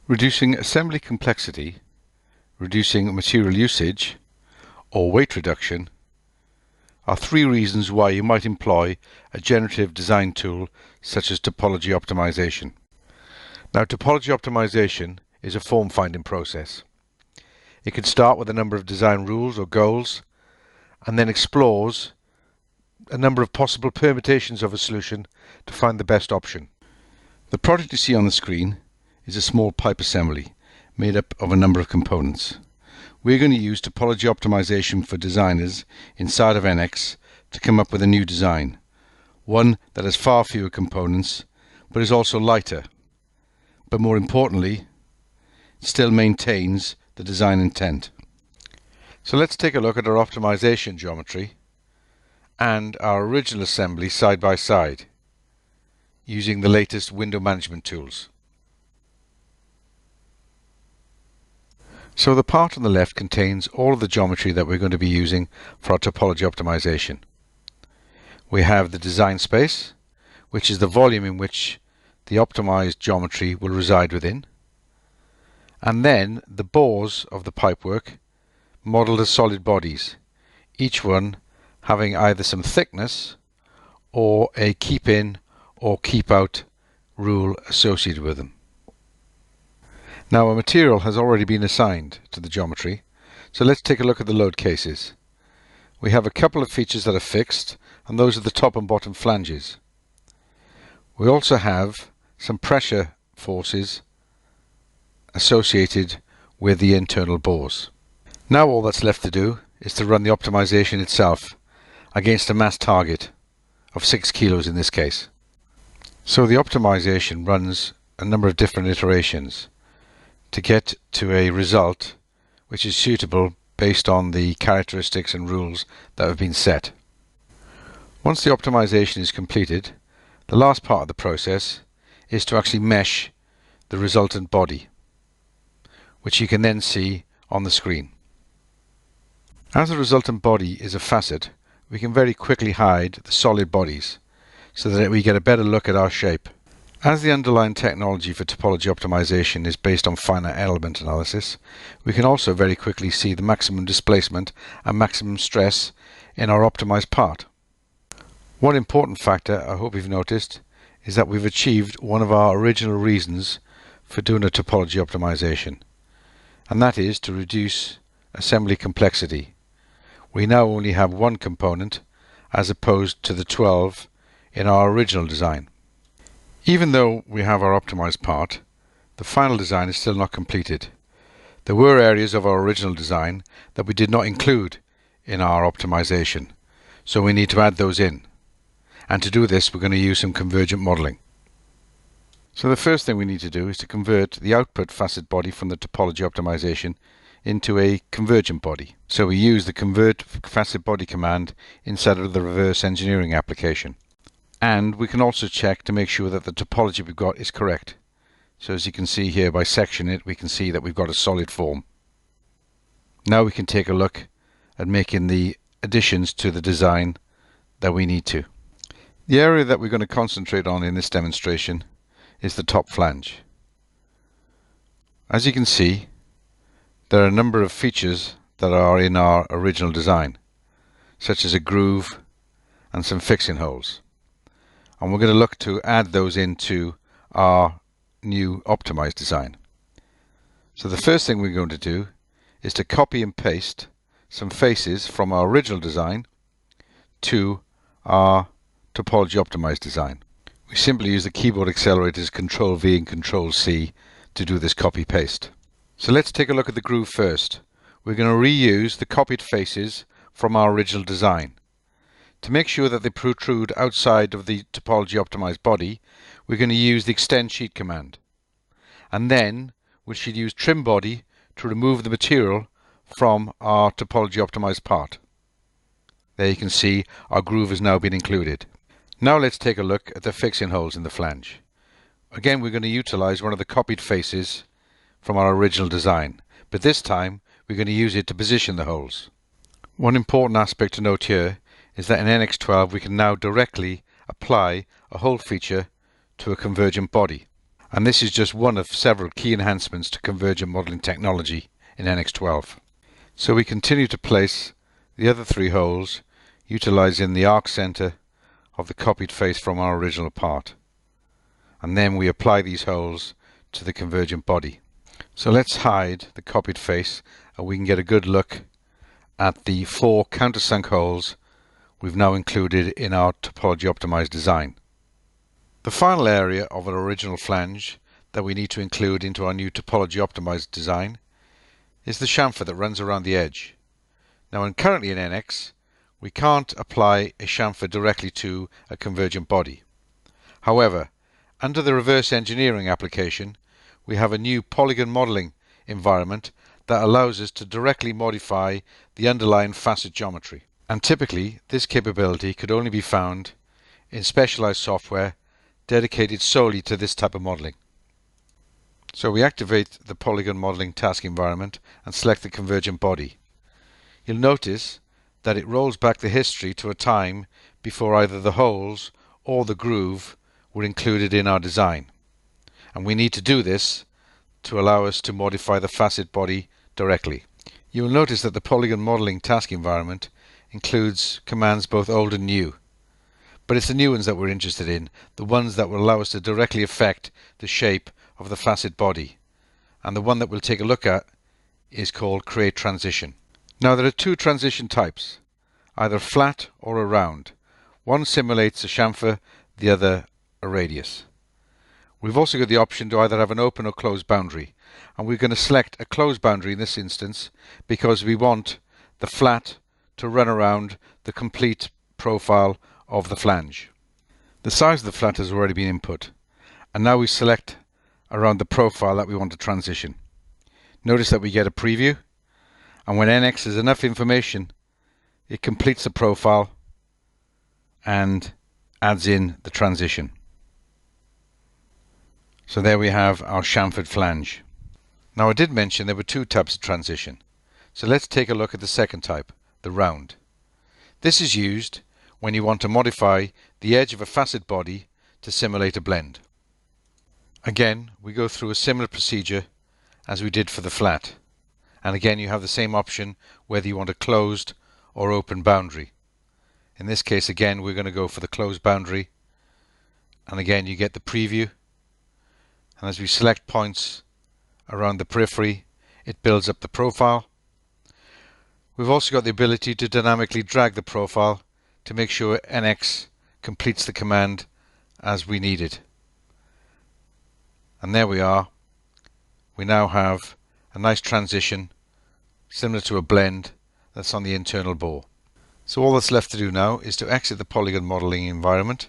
Reducing assembly complexity, reducing material usage, or weight reduction are three reasons why you might employ a generative design tool such as Topology Optimization. Now, Topology Optimization is a form finding process. It can start with a number of design rules or goals and then explores a number of possible permutations of a solution to find the best option. The product you see on the screen is a small pipe assembly made up of a number of components. We're going to use Topology Optimization for designers inside of NX to come up with a new design. One that has far fewer components but is also lighter, but more importantly still maintains the design intent. So let's take a look at our optimization geometry and our original assembly side by side using the latest window management tools. So the part on the left contains all of the geometry that we're going to be using for our topology optimization. We have the design space, which is the volume in which the optimized geometry will reside within, and then the bores of the pipework modeled as solid bodies, each one having either some thickness or a keep in or keep out rule associated with them. Now, a material has already been assigned to the geometry, so let's take a look at the load cases. We have a couple of features that are fixed, and those are the top and bottom flanges. We also have some pressure forces associated with the internal bores. Now all that's left to do is to run the optimization itself against a mass target of 6 kilos in this case. So the optimization runs a number of different iterations to get to a result which is suitable based on the characteristics and rules that have been set. Once the optimization is completed, the last part of the process is to actually mesh the resultant body, which you can then see on the screen. As the resultant body is a facet, we can very quickly hide the solid bodies so that we get a better look at our shape. As the underlying technology for topology optimization is based on finite element analysis, we can also very quickly see the maximum displacement and maximum stress in our optimized part. One important factor I hope you've noticed is that we've achieved one of our original reasons for doing a topology optimization, and that is to reduce assembly complexity. We now only have one component as opposed to the 12 in our original design. Even though we have our optimized part, the final design is still not completed. There were areas of our original design that we did not include in our optimization, so we need to add those in. And to do this, we're going to use some convergent modeling. So the first thing we need to do is to convert the output facet body from the topology optimization into a convergent body. So we use the convert facet body command inside of the reverse engineering application. And we can also check to make sure that the topology we've got is correct. So as you can see here, by sectioning it, we can see that we've got a solid form. Now we can take a look at making the additions to the design that we need to. The area that we're going to concentrate on in this demonstration is the top flange. As you can see, there are a number of features that are in our original design, such as a groove and some fixing holes. And we're going to look to add those into our new optimized design. So the first thing we're going to do is to copy and paste some faces from our original design to our topology optimized design. We simply use the keyboard accelerators Ctrl V and Ctrl C to do this copy paste. So let's take a look at the groove first. We're going to reuse the copied faces from our original design. To make sure that they protrude outside of the topology optimized body, we're going to use the extend sheet command. And then we should use trim body to remove the material from our topology optimized part. There you can see our groove has now been included. Now let's take a look at the fixing holes in the flange. Again, we're going to utilize one of the copied faces from our original design, but this time we're going to use it to position the holes. One important aspect to note here is that in NX12 we can now directly apply a hole feature to a convergent body. And this is just one of several key enhancements to convergent modeling technology in NX12. So we continue to place the other three holes utilizing the arc center of the copied face from our original part. And then we apply these holes to the convergent body. So let's hide the copied face and we can get a good look at the 4 countersunk holes we've now included in our topology optimized design. The final area of our original flange that we need to include into our new topology optimized design is the chamfer that runs around the edge. Now, currently in NX, we can't apply a chamfer directly to a convergent body. However, under the reverse engineering application, we have a new polygon modeling environment that allows us to directly modify the underlying facet geometry. And typically, this capability could only be found in specialized software dedicated solely to this type of modeling. So we activate the polygon modeling task environment and select the convergent body. You'll notice that it rolls back the history to a time before either the holes or the groove were included in our design. And we need to do this to allow us to modify the facet body directly. You will notice that the polygon modeling task environment includes commands both old and new. But it's the new ones that we're interested in, the ones that will allow us to directly affect the shape of the facet body. And the one that we'll take a look at is called Create Transition. Now there are 2 transition types, either flat or a round. One simulates a chamfer, the other a radius. We've also got the option to either have an open or closed boundary, and we're going to select a closed boundary in this instance because we want the flat to run around the complete profile of the flange. The size of the flat has already been input, and now we select around the profile that we want to transition. Notice that we get a preview, and when NX has enough information, it completes the profile and adds in the transition. So there we have our chamfered flange. Now I did mention there were 2 types of transition. So let's take a look at the second type, the round. This is used when you want to modify the edge of a facet body to simulate a blend. Again, we go through a similar procedure as we did for the flat. And again, you have the same option whether you want a closed or open boundary. In this case, again, we're going to go for the closed boundary. And again, you get the preview. And as we select points around the periphery, it builds up the profile. We've also got the ability to dynamically drag the profile to make sure NX completes the command as we need it. And there we are. We now have a nice transition similar to a blend that's on the internal bore. So all that's left to do now is to exit the polygon modeling environment,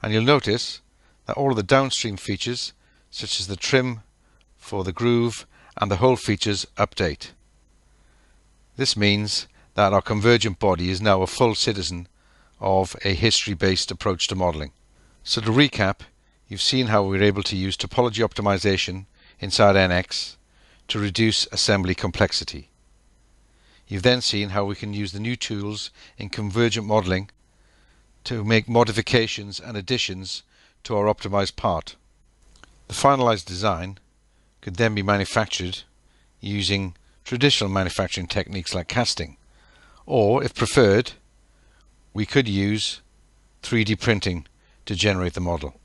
and you'll notice that all of the downstream features such as the trim for the groove and the hole features update. This means that our convergent body is now a full citizen of a history-based approach to modeling. So to recap, you've seen how we're able to use topology optimization inside NX to reduce assembly complexity. You've then seen how we can use the new tools in convergent modeling to make modifications and additions to our optimized part. The finalized design could then be manufactured using traditional manufacturing techniques like casting, or if preferred, we could use 3D printing to generate the model.